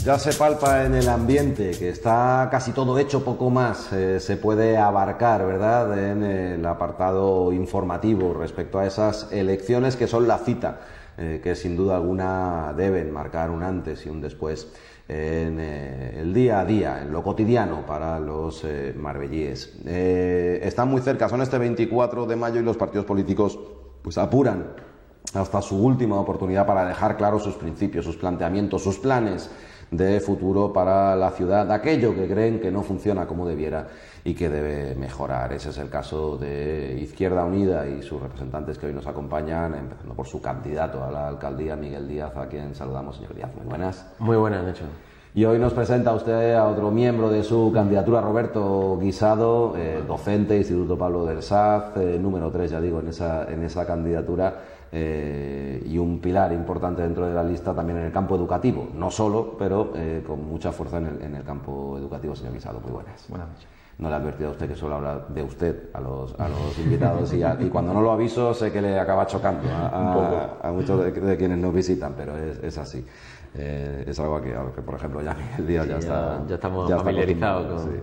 Ya se palpa en el ambiente que está casi todo hecho, poco más se puede abarcar, ¿verdad?, en el apartado informativo respecto a esas elecciones que son la cita, que sin duda alguna deben marcar un antes y un después en el día a día, en lo cotidiano para los marbellíes. Están muy cerca, son este 24 de mayo y los partidos políticos pues apuran hasta su última oportunidad para dejar claros sus principios, sus planteamientos, sus planes de futuro para la ciudad, aquello que creen que no funciona como debiera y que debe mejorar. Ese es el caso de Izquierda Unida y sus representantes que hoy nos acompañan, empezando por su candidato a la alcaldía, Miguel Díaz, a quien saludamos. Señor Díaz, muy buenas. Muy buenas, Nacho. Y hoy nos presenta usted a otro miembro de su candidatura, Roberto Guisado, docente, Instituto Pablo del Saz, número 3, ya digo, en esa candidatura, y un pilar importante dentro de la lista también en el campo educativo, no solo, pero con mucha fuerza en el campo educativo. Señor Guisado, muy buenas. Buenas noches. No le he advertido a usted que suelo hablar de usted a los invitados y cuando no lo aviso sé que le acaba chocando a muchos de quienes nos visitan, pero es así. Es algo que, por ejemplo, ya Miguel Díaz ya estamos familiarizados con... Sí.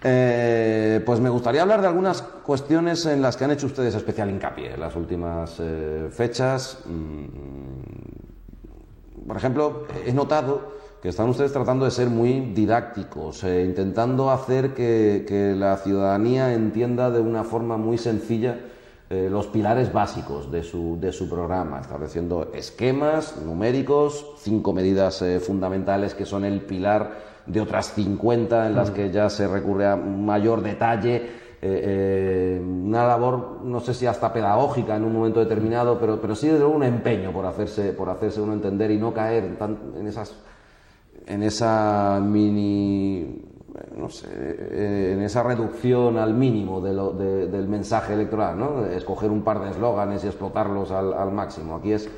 Pues me gustaría hablar de algunas cuestiones en las que han hecho ustedes especial hincapié en las últimas fechas. Por ejemplo, he notado que están ustedes tratando de ser muy didácticos, intentando hacer que la ciudadanía entienda de una forma muy sencilla los pilares básicos de su programa, estableciendo esquemas numéricos, 5 medidas fundamentales que son el pilar de otras 50 en las que ya se recurre a mayor detalle, una labor, no sé si hasta pedagógica en un momento determinado, pero sí desde luego un empeño por hacerse uno entender y no caer en esa mini, no sé, en esa reducción al mínimo del mensaje electoral, ¿no? Escoger un par de eslóganes y explotarlos al máximo. Aquí es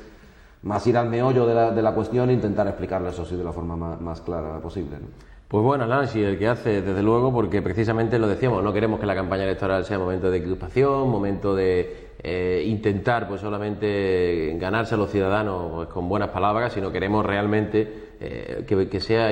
más ir al meollo de la cuestión e intentar explicarlo, eso sí, de la forma más clara posible, ¿no? Pues bueno, Nancy, el que hace, desde luego, porque precisamente lo decíamos, no queremos que la campaña electoral sea momento de crispación, momento de intentar pues solamente ganarse a los ciudadanos pues, con buenas palabras, sino queremos realmente que sea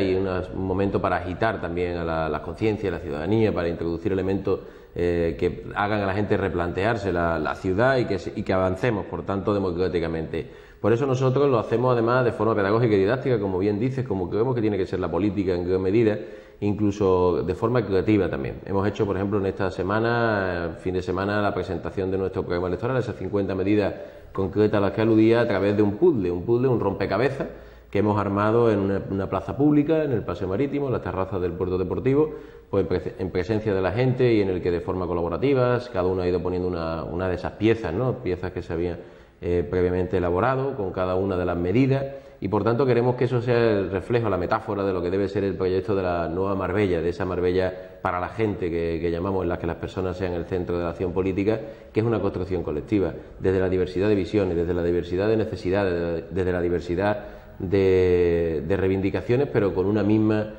un momento para agitar también a la conciencia, a la ciudadanía, para introducir elementos que hagan a la gente replantearse la ciudad y que avancemos, por tanto, democráticamente. Por eso nosotros lo hacemos además de forma pedagógica y didáctica, como bien dices, como creemos que tiene que ser la política en gran medida, incluso de forma creativa también. Hemos hecho, por ejemplo, en esta semana, fin de semana, la presentación de nuestro programa electoral, esas 50 medidas concretas a las que aludía a través de un puzzle, un rompecabezas que hemos armado en una plaza pública, en el Paseo Marítimo, en las terrazas del Puerto Deportivo, pues en presencia de la gente y en el que de forma colaborativa cada uno ha ido poniendo una de esas piezas, ¿no? Piezas que se habían previamente elaborado con cada una de las medidas y por tanto queremos que eso sea el reflejo, la metáfora de lo que debe ser el proyecto de la nueva Marbella, de esa Marbella para la gente que llamamos, en la que las personas sean el centro de la acción política, que es una construcción colectiva, desde la diversidad de visiones, desde la diversidad de necesidades, desde la diversidad de reivindicaciones, pero con una misma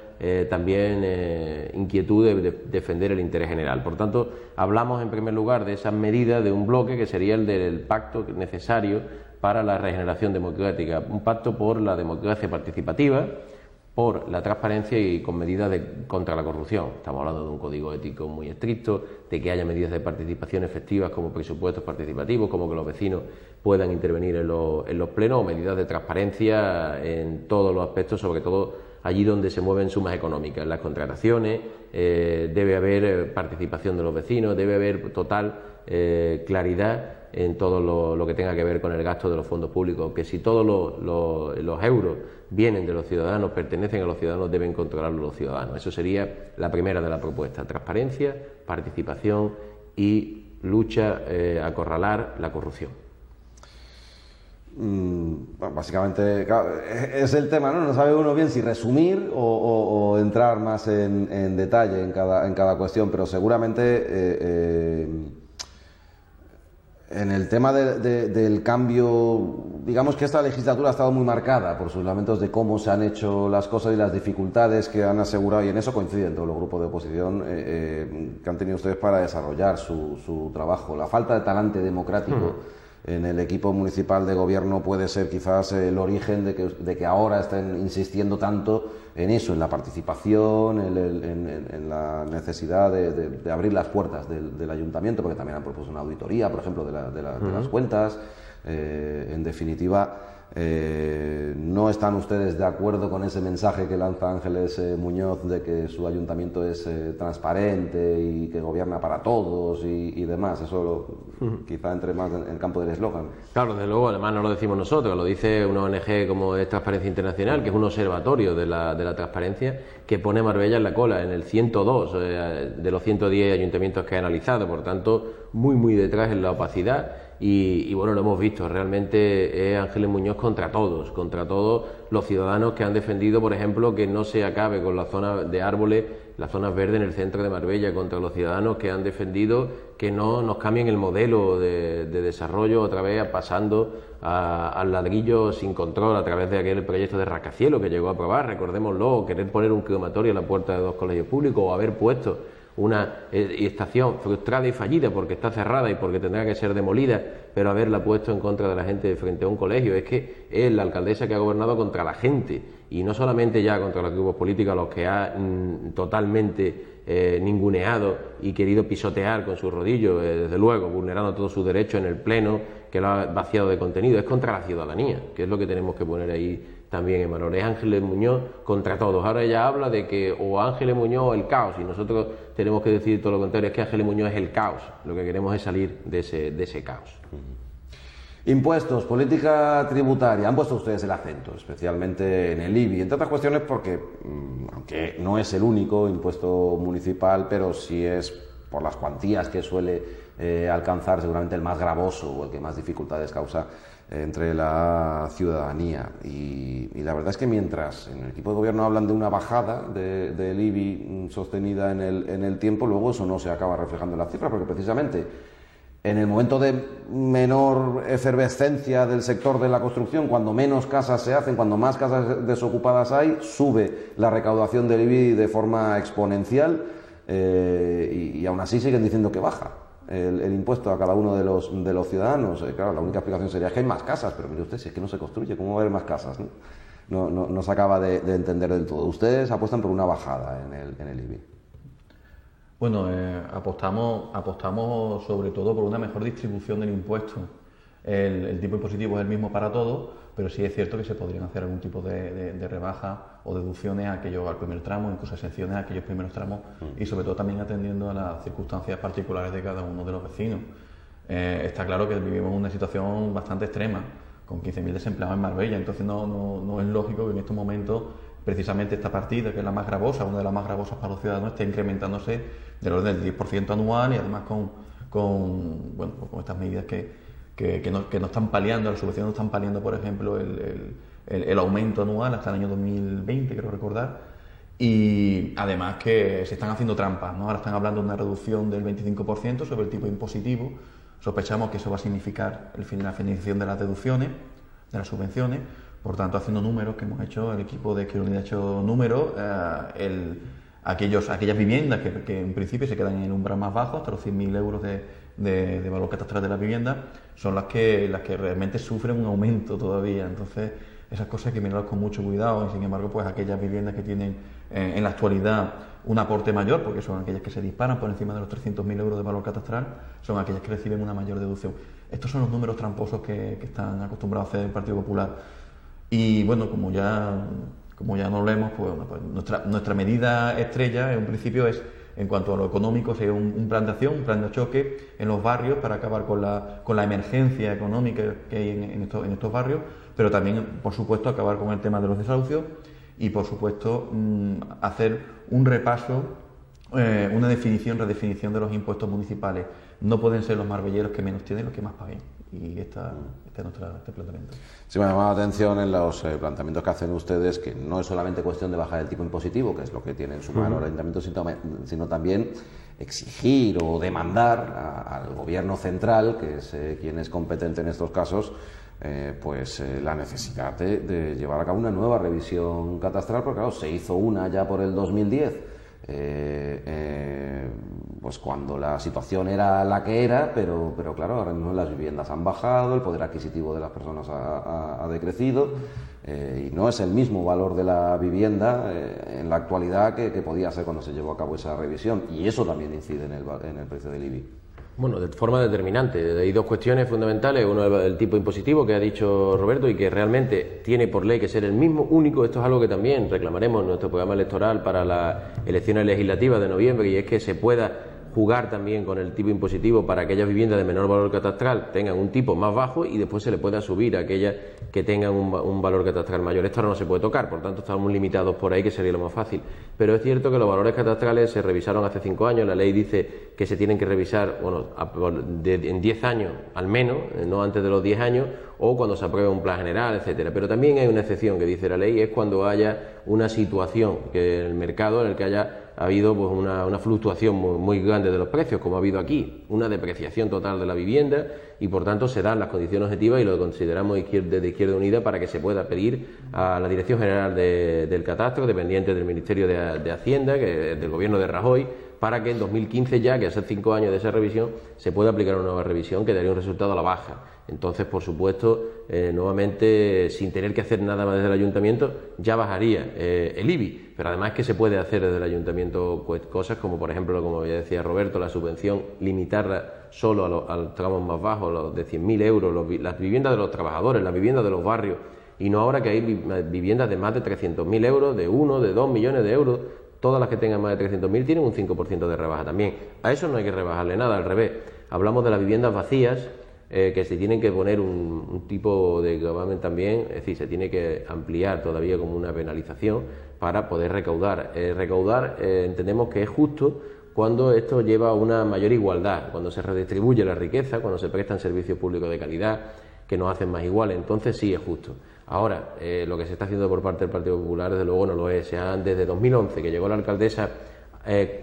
también inquietud de defender el interés general. Por tanto, hablamos en primer lugar de esas medidas de un bloque que sería el del pacto necesario para la regeneración democrática, un pacto por la democracia participativa, por la transparencia y con medidas contra la corrupción. Estamos hablando de un código ético muy estricto, de que haya medidas de participación efectivas como presupuestos participativos, como que los vecinos puedan intervenir en los plenos, o medidas de transparencia en todos los aspectos, sobre todo allí donde se mueven sumas económicas, en las contrataciones, debe haber participación de los vecinos, debe haber total claridad en todo lo que tenga que ver con el gasto de los fondos públicos, que si todos los euros vienen de los ciudadanos, pertenecen a los ciudadanos, deben controlarlo los ciudadanos. Eso sería la primera de las propuestas: transparencia, participación y lucha, acorralar la corrupción. Bueno, básicamente, claro, es el tema, ¿no? No sabe uno bien si resumir o entrar más en detalle en cada cuestión, pero seguramente en el tema del cambio, digamos que esta legislatura ha estado muy marcada por sus lamentos de cómo se han hecho las cosas y las dificultades que han asegurado, y en eso coinciden todos los grupos de oposición que han tenido ustedes para desarrollar su trabajo, la falta de talante democrático en el equipo municipal de gobierno puede ser quizás el origen de que ahora estén insistiendo tanto en eso, en la participación, en la necesidad de abrir las puertas del ayuntamiento, porque también han propuesto una auditoría, por ejemplo, de las cuentas. En definitiva, ¿no están ustedes de acuerdo con ese mensaje que lanza Ángeles Muñoz de que su ayuntamiento es transparente y que gobierna para todos y demás? Eso quizá entre más en el campo del eslogan. Claro, desde luego, además no lo decimos nosotros, lo dice una ONG como es Transparencia Internacional, que es un observatorio de la transparencia, que pone a Marbella en la cola, en el 102 de los 110 ayuntamientos que ha analizado, por tanto, muy detrás en la opacidad. Y bueno, lo hemos visto, realmente es Ángeles Muñoz contra todos los ciudadanos que han defendido, por ejemplo, que no se acabe con la zona de árboles, las zonas verdes en el centro de Marbella, contra los ciudadanos que han defendido que no nos cambien el modelo de desarrollo otra vez pasando al ladrillo sin control a través de aquel proyecto de rascacielos que llegó a aprobar, recordémoslo, querer poner un crematorio a la puerta de 2 colegios públicos o haber puesto una estación frustrada y fallida porque está cerrada y porque tendrá que ser demolida, pero haberla puesto en contra de la gente frente a un colegio. Es que es la alcaldesa que ha gobernado contra la gente, y no solamente ya contra los grupos políticos a los que ha totalmente ninguneado y querido pisotear con sus rodillos, desde luego, vulnerando todos sus derechos en el Pleno, que lo ha vaciado de contenido, es contra la ciudadanía, que es lo que tenemos que poner ahí también en valor. Es Ángeles Muñoz contra todos. Ahora ella habla de que o Ángeles Muñoz o el caos, y nosotros tenemos que decir todo lo contrario, es que Ángeles Muñoz es el caos, lo que queremos es salir de ese caos. Impuestos, política tributaria, han puesto ustedes el acento, especialmente en el IBI, entre otras cuestiones porque, aunque no es el único impuesto municipal, pero sí es por las cuantías que suele alcanzar, seguramente el más gravoso o el que más dificultades causa entre la ciudadanía. Y la verdad es que mientras en el equipo de gobierno hablan de una bajada del IBI sostenida en el tiempo, luego eso no se acaba reflejando en las cifras, porque precisamente en el momento de menor efervescencia del sector de la construcción, cuando menos casas se hacen, cuando más casas desocupadas hay, sube la recaudación del IBI de forma exponencial, y aún así siguen diciendo que baja el impuesto a cada uno de los ciudadanos. Claro, la única explicación sería que hay más casas, pero mire usted, si es que no se construye, ¿cómo va a haber más casas? No se acaba de entender del todo. Ustedes apuestan por una bajada en el IBI. Bueno, apostamos sobre todo por una mejor distribución del impuesto. El tipo impositivo es el mismo para todos, pero sí es cierto que se podrían hacer algún tipo de rebaja o deducciones al primer tramo, incluso exenciones a aquellos primeros tramos, y sobre todo también atendiendo a las circunstancias particulares de cada uno de los vecinos. Está claro que vivimos una situación bastante extrema, con 15.000 desempleados en Marbella, entonces no es lógico que en estos momentos precisamente esta partida, que es la más gravosa, una de las más gravosas para los ciudadanos, esté incrementándose del orden del 10% anual, y además con estas medidas que no están paliando, las subvenciones no están paliando, por ejemplo, el aumento anual hasta el año 2020, creo recordar, y además que se están haciendo trampas, ¿no? Ahora están hablando de una reducción del 25% sobre el tipo impositivo. Sospechamos que eso va a significar la finalización de las deducciones, de las subvenciones. Por tanto, haciendo números que hemos hecho, el equipo de Izquierda Unida ha hecho números, aquellas viviendas que en principio se quedan en el umbral más bajo, hasta los 100.000 euros de valor catastral de la vivienda, son las que realmente sufren un aumento todavía. Entonces, esas cosas hay que mirarlas con mucho cuidado, y sin embargo, pues aquellas viviendas que tienen en la actualidad un aporte mayor, porque son aquellas que se disparan por encima de los 300.000 euros de valor catastral, son aquellas que reciben una mayor deducción. Estos son los números tramposos que están acostumbrados a hacer el Partido Popular. Y bueno, como ya no lo hemos, pues nuestra medida estrella en un principio es, en cuanto a lo económico, sería un plan de acción, un plan de choque en los barrios para acabar con la emergencia económica que hay en estos barrios, pero también, por supuesto, acabar con el tema de los desahucios y, por supuesto, hacer un repaso, una redefinición de los impuestos municipales. No pueden ser los marbelleros que menos tienen los que más paguen. Y este es nuestro planteamiento. Sí, me ha llamado la atención en los planteamientos que hacen ustedes, que no es solamente cuestión de bajar el tipo impositivo, que es lo que tiene en su mano el ayuntamiento, sino también exigir o demandar al gobierno central, que es quien es competente en estos casos, la necesidad de llevar a cabo una nueva revisión catastral, porque claro, se hizo una ya por el 2010, pues cuando la situación era la que era, pero claro, ahora mismo las viviendas han bajado, el poder adquisitivo de las personas ha decrecido, y no es el mismo valor de la vivienda en la actualidad que podía ser cuando se llevó a cabo esa revisión, y eso también incide en el precio del IBI. Bueno, de forma determinante. Hay dos cuestiones fundamentales. Uno es el tipo impositivo que ha dicho Roberto y que realmente tiene por ley que ser el mismo, único. Esto es algo que también reclamaremos en nuestro programa electoral para las elecciones legislativas de noviembre, y es que se pueda jugar también con el tipo impositivo para aquellas viviendas de menor valor catastral tengan un tipo más bajo y después se le pueda subir a aquellas que tengan un valor catastral mayor. Esto ahora no se puede tocar, por tanto estamos limitados por ahí, que sería lo más fácil. Pero es cierto que los valores catastrales se revisaron hace 5 años, la ley dice que se tienen que revisar en 10 años al menos, no antes de los 10 años, o cuando se apruebe un plan general, etcétera. Pero también hay una excepción que dice la ley, es cuando haya una situación que el mercado en el que haya habido pues una fluctuación muy grande de los precios, como ha habido aquí, una depreciación total de la vivienda, y por tanto se dan las condiciones objetivas, y lo consideramos desde Izquierda Unida, para que se pueda pedir a la Dirección General del Catastro, dependiente del Ministerio de Hacienda, del Gobierno de Rajoy, para que en 2015 ya, que hace 5 años de esa revisión, se pueda aplicar una nueva revisión que daría un resultado a la baja. Entonces, por supuesto, nuevamente, sin tener que hacer nada más desde el Ayuntamiento, ya bajaría el IBI. Pero además que se puede hacer desde el Ayuntamiento pues, cosas como, por ejemplo, como ya decía Roberto, la subvención, limitarla solo a los tramos más bajos, los de 100.000 euros, las viviendas de los trabajadores, las viviendas de los barrios, y no ahora que hay viviendas de más de 300.000 euros, de 1, de 2 millones de euros. Todas las que tengan más de 300.000 tienen un 5% de rebaja también. A eso no hay que rebajarle nada, al revés. Hablamos de las viviendas vacías, que se tienen que poner un tipo de gravamen también, es decir, se tiene que ampliar todavía como una penalización para poder recaudar. Entendemos que es justo cuando esto lleva a una mayor igualdad, cuando se redistribuye la riqueza, cuando se prestan servicios públicos de calidad que nos hacen más iguales, entonces sí es justo. Ahora, lo que se está haciendo por parte del Partido Popular, desde luego no lo es. Desde 2011, que llegó la alcaldesa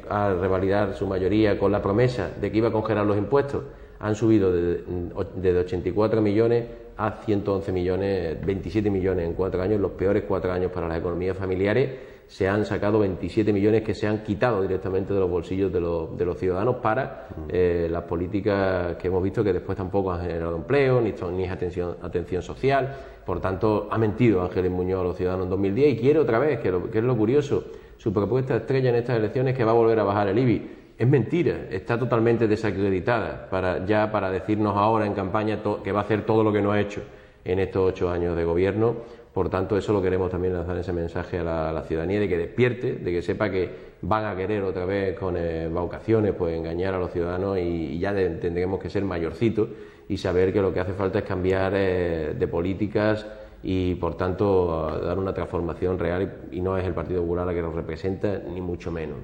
a revalidar su mayoría con la promesa de que iba a congelar los impuestos, han subido de 84 millones a 111 millones, 27 millones en 4 años, los peores 4 años para las economías familiares. Se han sacado 27 millones que se han quitado directamente de los bolsillos de los ciudadanos para las políticas que hemos visto que después tampoco han generado empleo, ni atención social. Por tanto, ha mentido Ángeles Muñoz a los ciudadanos en 2010 y quiere otra vez, que es lo curioso, su propuesta estrella en estas elecciones es que va a volver a bajar el IBI. Es mentira, está totalmente desacreditada para decirnos ahora en campaña que va a hacer todo lo que no ha hecho en estos 8 años de gobierno. Por tanto, eso lo queremos también lanzar ese mensaje a la ciudadanía, de que despierte, de que sepa que van a querer otra vez con embaucaciones pues engañar a los ciudadanos, y ya tendremos que ser mayorcitos y saber que lo que hace falta es cambiar de políticas y, por tanto, dar una transformación real, y no es el Partido Popular la que nos representa, ni mucho menos.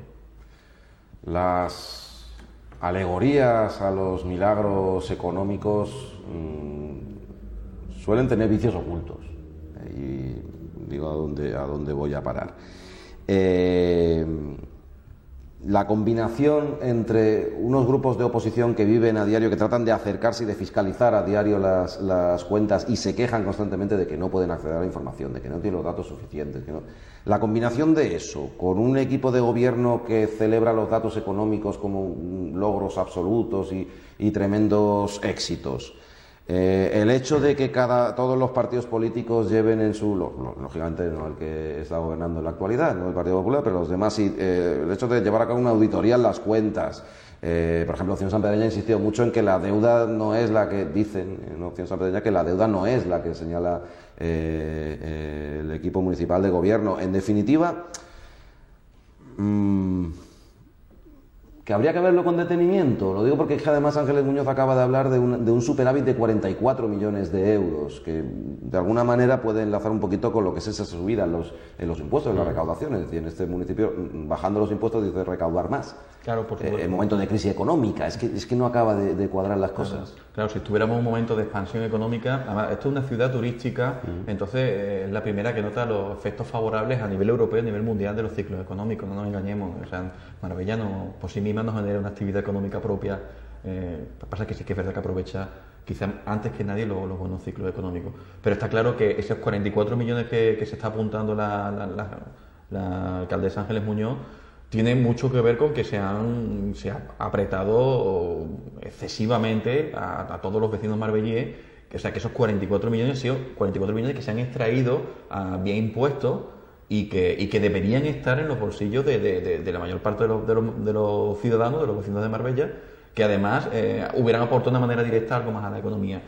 Las alegorías a los milagros económicos suelen tener vicios ocultos. Y digo a dónde voy a parar. La combinación entre unos grupos de oposición que viven a diario, que tratan de acercarse y de fiscalizar a diario las cuentas y se quejan constantemente de que no pueden acceder a la información, de que no tienen los datos suficientes. La combinación de eso con un equipo de gobierno que celebra los datos económicos como logros absolutos y tremendos éxitos. El hecho de que todos los partidos políticos lleven en su... lógicamente no el que está gobernando en la actualidad, no el Partido Popular, pero los demás sí. El hecho de llevar a cabo una auditoría en las cuentas. Por ejemplo, Opción Sanpedraña ha insistido mucho en que la deuda no es la que dicen, en Opción Sanpedraña, que la deuda no es la que señala el equipo municipal de gobierno. En definitiva, que habría que verlo con detenimiento. Lo digo porque es que además Ángeles Muñoz acaba de hablar de un superávit de 44 millones de euros, que de alguna manera puede enlazar un poquito con lo que es esa subida en los impuestos, en la recaudación. Es decir, en este municipio, bajando los impuestos, dice recaudar más. Claro, por supuesto. En momentos de crisis económica, es que no acaba de cuadrar las cosas. Claro, si estuviéramos en un momento de expansión económica, además, esto es una ciudad turística, entonces es la primera que nota los efectos favorables a nivel europeo y a nivel mundial de los ciclos económicos, no nos engañemos. O sea, Marbella por sí misma no genera una actividad económica propia. Pasa que sí que es verdad que aprovecha quizás antes que nadie los buenos ciclos económicos. Pero está claro que esos 44 millones que se está apuntando la alcaldesa Ángeles Muñoz tiene mucho que ver con que se ha apretado excesivamente a todos los vecinos marbellíes, o sea, que esos 44 millones han sido 44 millones que se han extraído vía impuestos y que deberían estar en los bolsillos de la mayor parte de los ciudadanos, de los vecinos de Marbella, que además hubieran aportado de una manera directa algo más a la economía.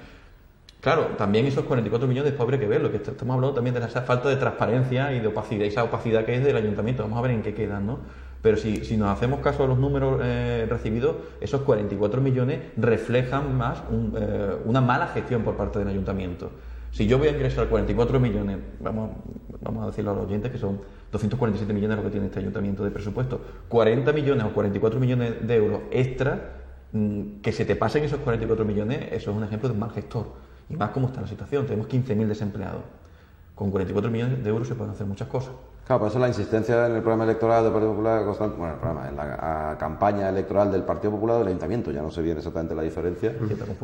Claro, también esos 44 millones después habría que verlo, que estamos hablando también de esa falta de transparencia y de opacidad, esa opacidad que es del ayuntamiento. Vamos a ver en qué quedan, ¿no? Pero si nos hacemos caso a los números recibidos, esos 44 millones reflejan más una mala gestión por parte del ayuntamiento. Si yo voy a ingresar 44 millones, vamos a decirlo a los oyentes que son 247 millones lo que tiene este ayuntamiento de presupuesto, 40 millones o 44 millones de euros extra, que se te pasen esos 44 millones, eso es un ejemplo de un mal gestor. Y más como está la situación, tenemos 15.000 desempleados. Con 44 millones de euros se pueden hacer muchas cosas. Claro, por eso la insistencia en el programa electoral del Partido Popular, en la campaña electoral del Partido Popular del Ayuntamiento, ya no sé bien exactamente la diferencia,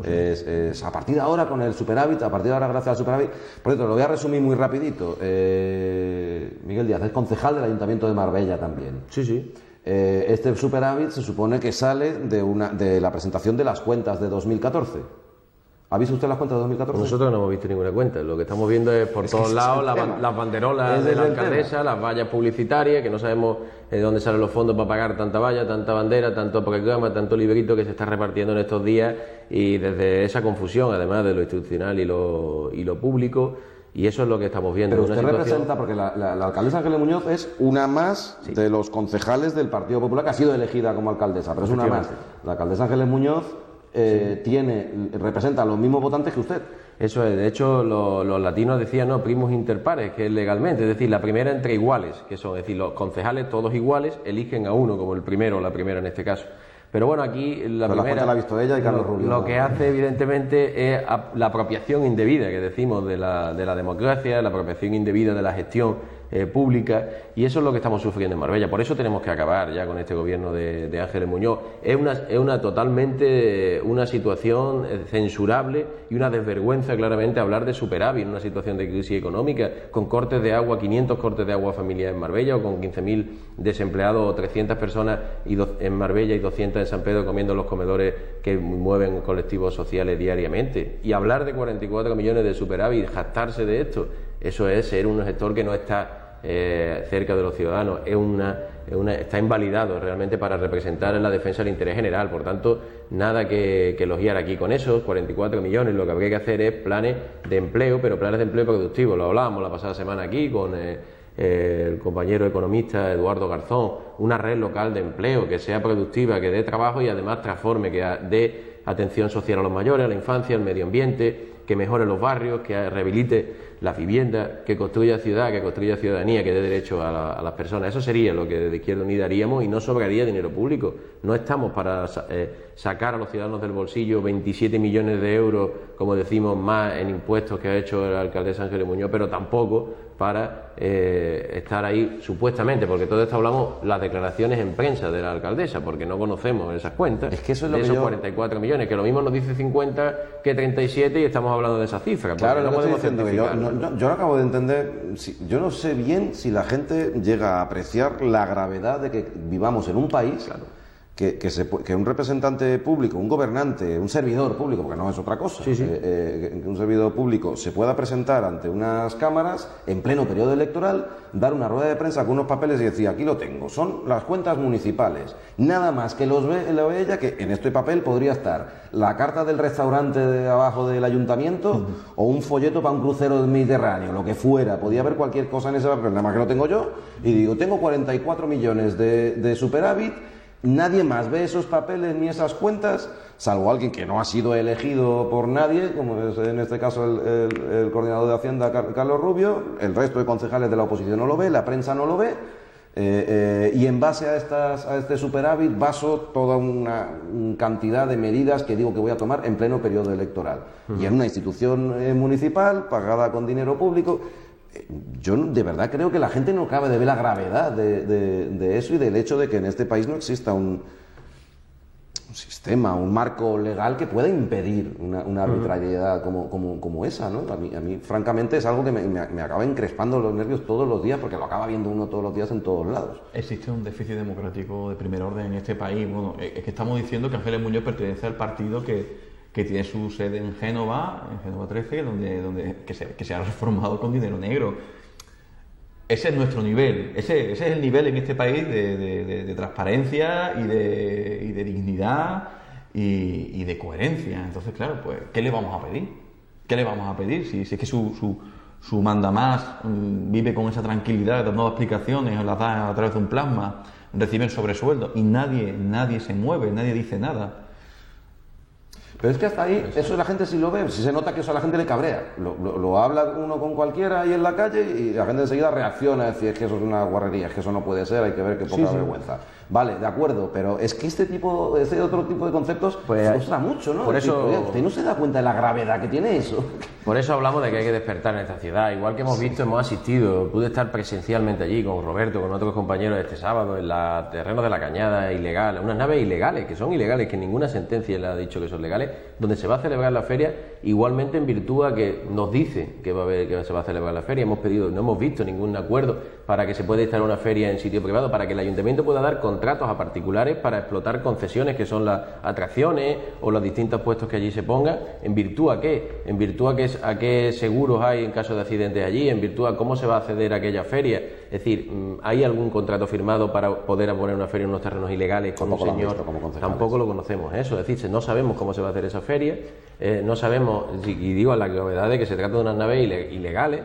es a partir de ahora con el superávit, a partir de ahora gracias al superávit. Por cierto, lo voy a resumir muy rapidito. Miguel Díaz es concejal del Ayuntamiento de Marbella también. Sí. Este superávit se supone que sale de la presentación de las cuentas de 2014. ¿Ha visto usted las cuentas de 2014? Nosotros no hemos visto ninguna cuenta. Lo que estamos viendo es por todos lados las banderolas de la alcaldesa, las vallas publicitarias, que no sabemos de dónde salen los fondos para pagar tanta valla, tanta bandera, tanto programa, tanto librito que se está repartiendo en estos días, y desde esa confusión, además de lo institucional y lo público. Y eso es lo que estamos viendo. Pero usted representa, porque la alcaldesa Ángeles Muñoz es una más de los concejales del Partido Popular que ha sido elegida como alcaldesa, pero es una más. La alcaldesa Ángeles Muñoz representa a los mismos votantes que usted. Eso es, de hecho los latinos decían no, primus inter pares, que es legalmente, es decir, la primera entre iguales, que son, es decir, los concejales todos iguales eligen a uno como el primero o la primera en este caso. Pero bueno, aquí la primera la ha visto ella y Carlos Rubio. Lo que hace evidentemente es la apropiación indebida que decimos de la democracia, la apropiación indebida de la gestión pública, y eso es lo que estamos sufriendo en Marbella. Por eso tenemos que acabar ya con este gobierno de Ángeles Muñoz. Es totalmente una situación censurable y una desvergüenza claramente hablar de superávit en una situación de crisis económica, con cortes de agua, 500 cortes de agua familiar en Marbella, o con 15.000 desempleados o 300 personas en Marbella y 200 en San Pedro comiendo los comedores que mueven colectivos sociales diariamente. Y hablar de 44 millones de superávit, jactarse de esto, eso es ser un gestor que no está cerca de los ciudadanos, está invalidado realmente para representar en la defensa del interés general. Por tanto, nada que elogiar aquí con esos 44 millones. Lo que habría que hacer es planes de empleo, pero planes de empleo productivos. Lo hablábamos la pasada semana aquí con el compañero economista Eduardo Garzón, una red local de empleo que sea productiva, que dé trabajo y además transforme, que dé atención social a los mayores, a la infancia, al medio ambiente, que mejore los barrios, que rehabilite la vivienda, que construya ciudad, que construya ciudadanía, que dé derecho a las personas. Eso sería lo que desde Izquierda Unida haríamos, y no sobraría dinero público. No estamos para sacar a los ciudadanos del bolsillo 27 millones de euros, como decimos, más en impuestos que ha hecho la alcaldesa Ángeles Muñoz, pero tampoco para estar ahí supuestamente, porque todo esto hablamos las declaraciones en prensa de la alcaldesa, porque no conocemos esas cuentas. Es que eso es lo de que esos 44 millones, que lo mismo nos dice 50 que 37 y estamos hablando de esa cifra. Claro, no podemos diciendo que yo no acabo de entender, yo no sé bien si la gente llega a apreciar la gravedad de que vivamos en un país. Claro. Que un representante público, un gobernante, un servidor público, porque no es otra cosa, que un servidor público se pueda presentar ante unas cámaras en pleno periodo electoral, dar una rueda de prensa con unos papeles y decir, aquí lo tengo, son las cuentas municipales, nada más que lo ve ella, que en este papel podría estar la carta del restaurante de abajo del ayuntamiento o un folleto para un crucero del Mediterráneo, lo que fuera, podía haber cualquier cosa en ese papel, nada más que lo tengo yo, y digo, tengo 44 millones de superávit. Nadie más ve esos papeles ni esas cuentas, salvo alguien que no ha sido elegido por nadie, como es en este caso el coordinador de Hacienda, Carlos Rubio. El resto de concejales de la oposición no lo ve, la prensa no lo ve, y en base a este superávit baso toda una cantidad de medidas que digo que voy a tomar en pleno periodo electoral. Y en una institución municipal, pagada con dinero público. Yo de verdad creo que la gente no acaba de ver la gravedad de eso y del hecho de que en este país no exista sistema, un marco legal que pueda impedir una arbitrariedad como esa, ¿no? A mí, francamente, es algo que me acaba encrespando los nervios todos los días, porque lo acaba viendo uno todos los días en todos lados. Existe un déficit democrático de primer orden en este país. Bueno, es que estamos diciendo que Ángeles Muñoz pertenece al partido que tiene su sede en Génova 13, que se ha reformado con dinero negro. Ese es nuestro nivel, ese es el nivel en este país de transparencia y de dignidad y de coherencia. Entonces, claro, pues, ¿qué le vamos a pedir? ¿Qué le vamos a pedir? Si es que su mandamás vive con esa tranquilidad, dando explicaciones, las da a través de un plasma, reciben sobresueldo y nadie se mueve, nadie dice nada. Pero es que hasta ahí, eso la gente sí lo ve, sí se nota que eso a la gente le cabrea. Lo habla uno con cualquiera ahí en la calle y la gente enseguida reacciona a decir, es que eso es una guarrería, es que eso no puede ser, hay que ver qué poca vergüenza. Vale, de acuerdo, pero es que ese otro tipo de conceptos frustra mucho, ¿no? Por eso, oye, usted no se da cuenta de la gravedad que tiene eso. Por eso hablamos de que hay que despertar en esta ciudad. Igual que hemos visto, hemos asistido, pude estar presencialmente allí con Roberto, con otros compañeros este sábado, en los terrenos de la Cañada, ilegal, unas naves ilegales, que son ilegales, que ninguna sentencia le ha dicho que son legales, donde se va a celebrar la feria, igualmente en virtud a que nos dice que se va a celebrar la feria. No hemos visto ningún acuerdo para que se pueda instalar una feria en sitio privado, para que el ayuntamiento pueda dar contratos a particulares para explotar concesiones que son las atracciones o los distintos puestos que allí se pongan. ¿En virtud a qué? En virtud a qué seguros hay en caso de accidentes allí, en virtud a cómo se va a acceder a aquella feria. Es decir, ¿hay algún contrato firmado para poder poner una feria en unos terrenos ilegales con un señor? Tampoco lo conocemos eso. Es decir, no sabemos cómo se va a hacer esa feria, no sabemos, y digo la gravedad de que se trata de unas naves ilegales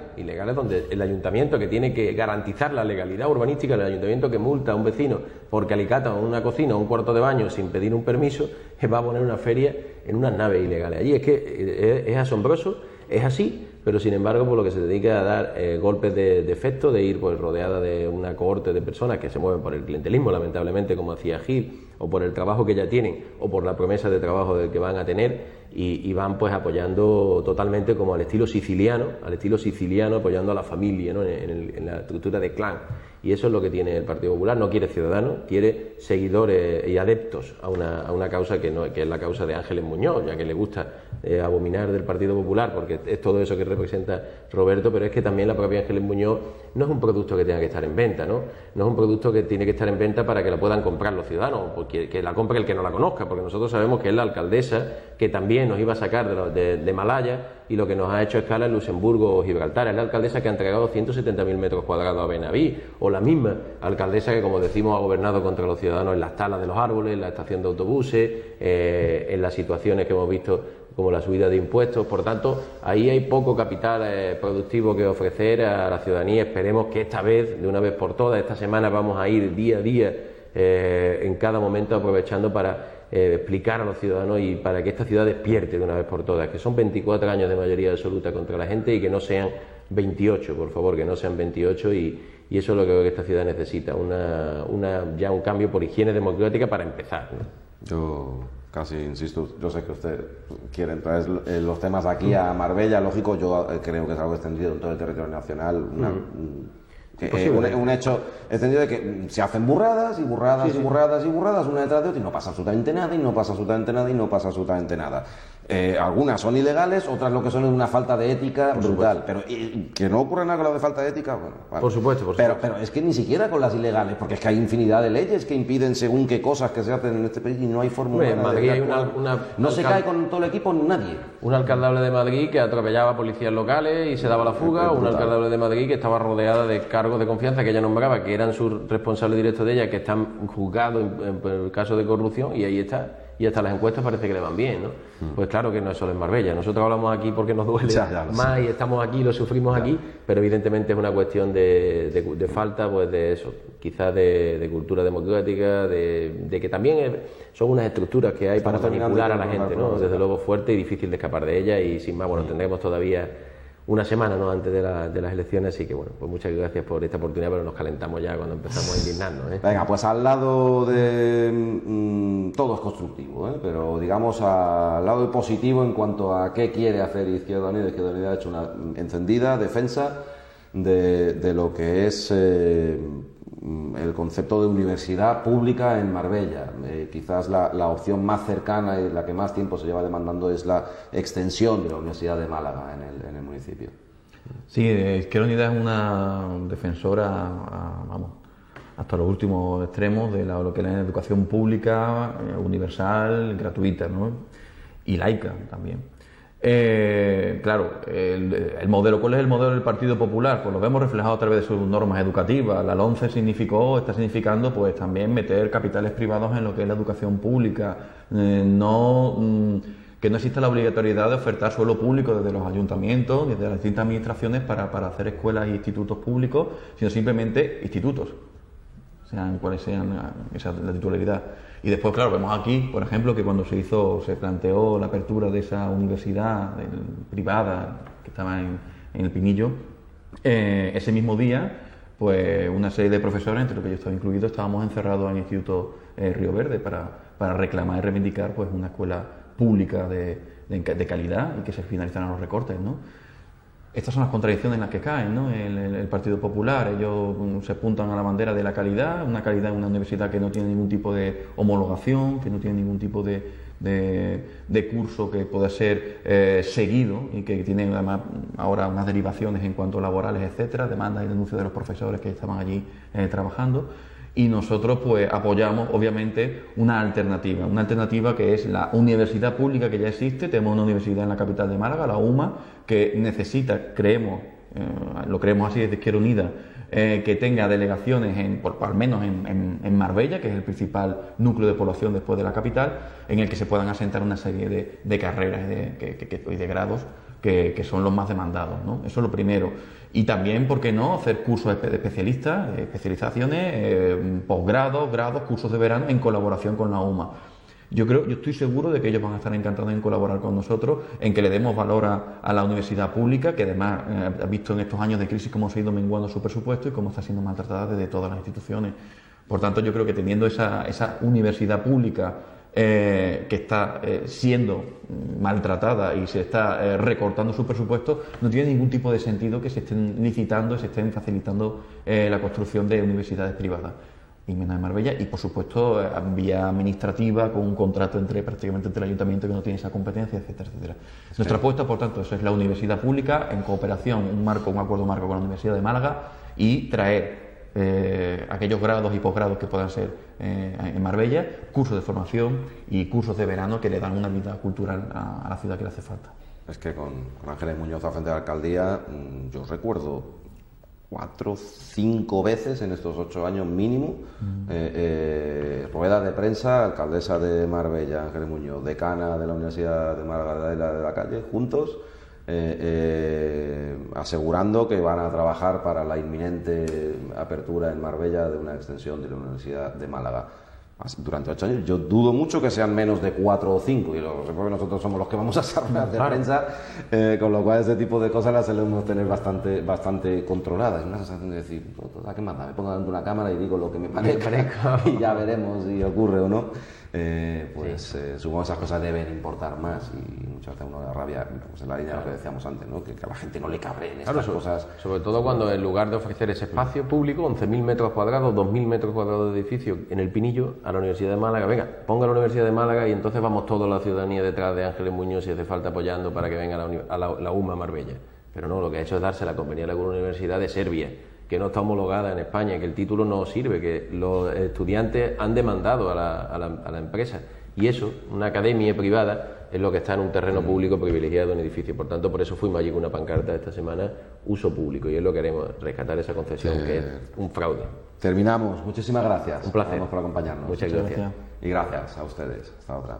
donde el ayuntamiento, que tiene que garantizar la legalidad urbanística, el ayuntamiento que multa a un vecino porque alicata una cocina o un cuarto de baño sin pedir un permiso, va a poner una feria en unas naves ilegales. Allí es que es asombroso, es así, pero sin embargo, por lo que se dedica a dar golpes de efecto, de ir pues rodeada de una cohorte de personas que se mueven por el clientelismo, lamentablemente, como hacía Gil, o por el trabajo que ya tienen, o por la promesa de trabajo del que van a tener, y van pues apoyando totalmente como al estilo siciliano, apoyando a la familia, ¿no? en la estructura de clan. Y eso es lo que tiene el Partido Popular. No quiere ciudadanos, quiere seguidores y adeptos a una causa que es la causa de Ángeles Muñoz, ya que le gusta abominar del Partido Popular, porque es todo eso que representa Roberto, pero es que también la propia Ángeles Muñoz no es un producto que tenga que estar en venta, ¿no? No es un producto que tiene que estar en venta para que la puedan comprar los ciudadanos, porque que la compre el que no la conozca, porque nosotros sabemos que es la alcaldesa que también nos iba a sacar de Malaya, y lo que nos ha hecho escala en Luxemburgo o Gibraltar. Es la alcaldesa que ha entregado 170.000 metros cuadrados a Benaví, o la misma alcaldesa que, como decimos, ha gobernado contra los ciudadanos en las talas de los árboles, en la estación de autobuses, en las situaciones que hemos visto como la subida de impuestos. Por tanto, ahí hay poco capital productivo que ofrecer a la ciudadanía. Esperemos que esta vez, de una vez por todas, esta semana vamos a ir día a día, en cada momento, aprovechando para explicar a los ciudadanos y para que esta ciudad despierte de una vez por todas, que son 24 años de mayoría absoluta contra la gente y que no sean 28, por favor, que no sean 28, y eso es lo que creo que esta ciudad necesita, ya un cambio por higiene democrática para empezar, ¿no? Yo casi insisto, yo sé que usted quiere traer los temas aquí a Marbella, lógico, yo creo que es algo extendido en todo el territorio nacional, un hecho extendido de que se hacen burradas y burradas y burradas y burradas una detrás de otra y no pasa absolutamente nada y no pasa absolutamente nada y no pasa absolutamente nada. Algunas son ilegales, otras lo que son es una falta de ética brutal, pero que no ocurra nada con la de falta de ética, bueno, vale. Por supuesto. Pero es que ni siquiera con las ilegales, porque es que hay infinidad de leyes que impiden según qué cosas que se hacen en este país y no hay fórmula. En Madrid hay no se cae con todo el equipo nadie. Un alcaldable de Madrid que atropellaba a policías locales y se daba la fuga, un alcaldable de Madrid que estaba rodeada de cargos de confianza que ella nombraba, que eran sus responsables directos de ella, que están juzgados en el caso de corrupción, y ahí está. Y hasta las encuestas parece que le van bien, ¿no? Pues claro que no es solo en Marbella. Nosotros hablamos aquí porque nos duele más y estamos aquí, lo sufrimos aquí, pero evidentemente es una cuestión de falta, pues de eso, quizás de cultura democrática, de que también son unas estructuras que hay para manipular a la gente, ¿no? Desde luego fuerte y difícil de escapar de ella, y sin más, bueno, tendremos todavía una semana, ¿no?, antes de las elecciones, así que bueno, pues muchas gracias por esta oportunidad, pero nos calentamos ya cuando empezamos a indignarnos, ¿eh? Venga, pues al lado de todo es constructivo, pero digamos al lado de positivo en cuanto a qué quiere hacer Izquierda Unida. Izquierda Unida ha hecho una encendida defensa de lo que es el concepto de universidad pública en Marbella. Quizás la opción más cercana y la que más tiempo se lleva demandando es la extensión de la Universidad de Málaga en el municipio. Sí, Izquierda Unida es una defensora, vamos, hasta los últimos extremos de lo que es la educación pública, universal, gratuita, ¿no? Y laica también. Claro, el modelo, ¿cuál es el modelo del Partido Popular? Pues lo vemos reflejado a través de sus normas educativas. La LOMCE está significando pues también meter capitales privados en lo que es la educación pública, que no exista la obligatoriedad de ofertar suelo público desde los ayuntamientos, desde las distintas administraciones para hacer escuelas e institutos públicos, sino simplemente institutos, sean cuales sean esa la titularidad. Y después, claro, vemos aquí, por ejemplo, que cuando se planteó la apertura de esa universidad privada que estaba en el Pinillo, ese mismo día, pues una serie de profesores, entre los que yo estaba incluido, estábamos encerrados en el Instituto Río Verde para reclamar y reivindicar pues una escuela pública de calidad y que se finalizaran los recortes, ¿no? Estas son las contradicciones en las que caen, ¿no? El Partido Popular, ellos se apuntan a la bandera de la calidad, en una universidad que no tiene ningún tipo de homologación, que no tiene ningún tipo de curso que pueda ser seguido y que tiene además ahora unas derivaciones en cuanto a laborales, etcétera, demandas y denuncias de los profesores que estaban allí trabajando. Y nosotros pues apoyamos obviamente una alternativa que es la universidad pública que ya existe. Tenemos una universidad en la capital de Málaga, la UMA, que necesita, lo creemos así desde Izquierda Unida, que tenga delegaciones al menos en Marbella, que es el principal núcleo de población después de la capital, en el que se puedan asentar una serie de carreras y de grados que son los más demandados, ¿no? Eso es lo primero. Y también, ¿por qué no?, hacer cursos de especialistas, especializaciones, posgrados, grados, cursos de verano en colaboración con la UMA. Yo estoy seguro de que ellos van a estar encantados en colaborar con nosotros, en que le demos valor a la universidad pública, que además ha visto en estos años de crisis cómo se ha ido menguando su presupuesto y cómo está siendo maltratada desde todas las instituciones. Por tanto, yo creo que teniendo esa universidad pública que está siendo maltratada y se está recortando su presupuesto, no tiene ningún tipo de sentido que se estén licitando, se estén facilitando la construcción de universidades privadas, y menos en Marbella, y por supuesto vía administrativa, con un contrato prácticamente entre el ayuntamiento que no tiene esa competencia, etcétera, etcétera. Sí. Nuestra apuesta, por tanto, eso es la universidad pública en cooperación, un acuerdo marco con la Universidad de Málaga, y traer aquellos grados y posgrados que puedan ser en Marbella, cursos de formación y cursos de verano que le dan una vida cultural a la ciudad que le hace falta. Es que con Ángeles Muñoz al frente de la alcaldía, yo recuerdo 4 o 5 veces en estos 8 años mínimo, rueda de prensa, alcaldesa de Marbella, Ángeles Muñoz, decana de la Universidad de Málaga de la Calle, juntos, asegurando que van a trabajar para la inminente apertura en Marbella de una extensión de la Universidad de Málaga. Durante 8 años, yo dudo mucho que sean menos de 4 o 5, y porque nosotros somos los que vamos a hacer ruedas de prensa, con lo cual ese tipo de cosas las solemos tener bastante controladas. Es una sensación de decir, ¿qué más da? Me pongo delante de una cámara y digo lo que me parezca y ya veremos si ocurre o no. Supongo que esas cosas deben importar más, y muchas veces uno da rabia, pues en la línea de lo que decíamos antes, ¿no? Que a la gente no le cabren estas cosas. Sobre todo cuando en lugar de ofrecer ese espacio público, 11.000 metros cuadrados, 2.000 metros cuadrados de edificio en el Pinillo, a la Universidad de Málaga, venga, ponga la Universidad de Málaga y entonces vamos toda la ciudadanía detrás de Ángeles Muñoz si hace falta apoyando para que venga la UMA Marbella. Pero no, lo que ha hecho es darse la conveniente con una universidad de Serbia, que no está homologada en España, que el título no sirve, que los estudiantes han demandado a la empresa. Y eso, una academia privada, es lo que está en un terreno público privilegiado en edificio. Por tanto, por eso fuimos allí con una pancarta esta semana, uso público, y es lo que haremos, rescatar esa concesión, que es un fraude. Terminamos. Muchísimas gracias. Un placer. Gracias por acompañarnos. Muchas gracias. Y gracias a ustedes. Hasta otra.